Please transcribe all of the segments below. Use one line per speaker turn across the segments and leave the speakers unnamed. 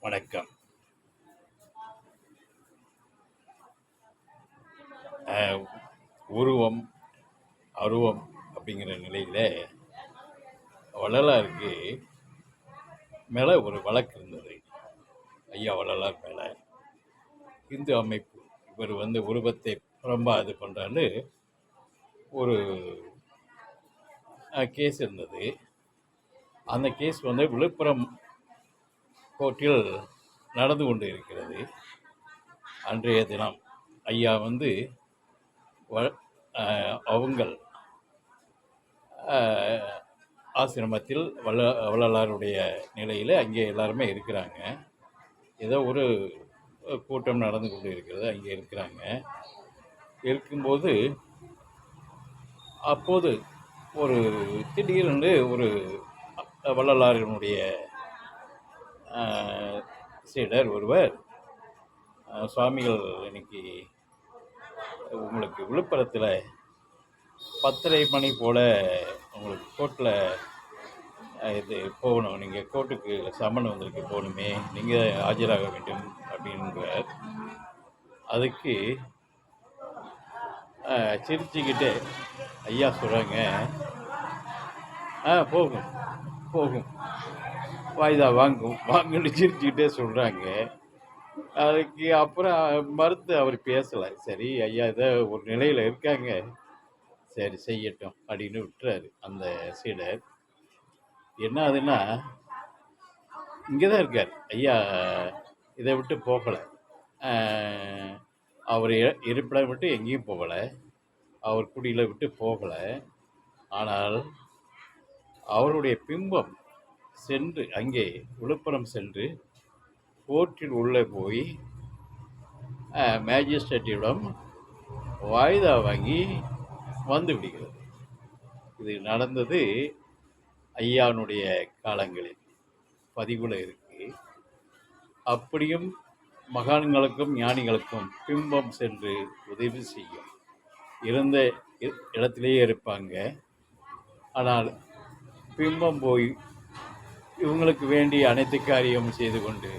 வணக்கம். உருவம், அருவம் அப்படிங்கிற நிலையில் வள்ளலாருக்கு மேலே ஒரு வழக்கு இருந்தது. ஐயா வள்ளலார் மேலே இந்து அமைப்பு இவர் உருவத்தை ரொம்ப இது பண்ணுறான்னு ஒரு கேஸ் இருந்தது. அந்த கேஸ் விழுப்புரம் கோர்ட்டில் நடந்து கொண்டு இருக்கிறது. அன்றைய தினம் ஐயா அவங்கள் ஆசிரமத்தில் வள்ளலாருடைய நிலையில் அங்கே எல்லாருமே இருக்கிறாங்க. ஏதோ ஒரு கூட்டம் நடந்து கொண்டு இருக்கிறது, அங்கே இருக்கிறாங்க. இருக்கும்போது அப்போது ஒரு திடீரென்று ஒரு வள்ளலாரினுடைய சீடர் ஒருவர், சுவாமிகள் இன்னைக்கு உங்களுக்கு விழுப்புரத்தில் 10:30 மணி போல் உங்களுக்கு கோர்ட்டில் இது போகணும், நீங்கள் கோர்ட்டுக்கு சம்மன் வந்திருக்கு, போகணுமே, நீங்கள் ஆஜராக வேண்டும் அப்படின்றார். அதுக்கு சிரிச்சுக்கிட்டு ஐயா சொல்கிறாங்க, போகும் போகும், வாய்தா வாங்குன்னு சிரிச்சுக்கிட்டே சொல்கிறாங்க. அதுக்கு அப்புறம் மறுத்து அவர் பேசலை. சரி, ஐயா இதை ஒரு நிலையில் இருக்காங்க, சரி செய்யட்டும் அப்படின்னு விட்டுறாரு. அந்த சீடர் என்ன ஆகுதுன்னா, இங்கே தான் இருக்கார் ஐயா, இதை விட்டு போகலை. அவர் இருப்பிடம் விட்டு எங்கேயும் போகலை, அவர் குடியில் விட்டு போகலை. ஆனால் அவருடைய பிம்பம் சென்று அங்கே விழுப்புரம் சென்று கோர்ட்டில் உள்ளே போய் மேஜிஸ்ட்ரேட்டிடம் வாய்தா வாங்கி வந்து விடுகிறது. இது நடந்தது ஐயானுடைய காலங்களில் பதிவில் இருக்கு. அப்படியும் மகான்களுக்கும் ஞானிகளுக்கும் பிம்பம் சென்று உதவி செய்யும். இருந்த இடத்திலேயே இருப்பாங்க, ஆனால் பிம்பம் போய் இவங்களுக்கு வேண்டிய அனைத்து காரியமும் செய்து கொண்டு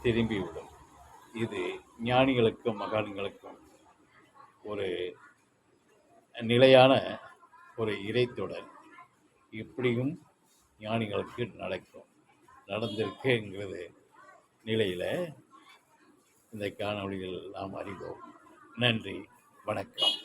திரும்பிவிடும். இது ஞானிகளுக்கும் மகான்களுக்கும் ஒரு நிலையான ஒரு இறைத்தொடர். இப்படியும் ஞானிகளுக்கு நடந்திருக்குங்கிறது நிலையில் இந்த காணொளிகள் நாம் அறிவோம். நன்றி, வணக்கம்.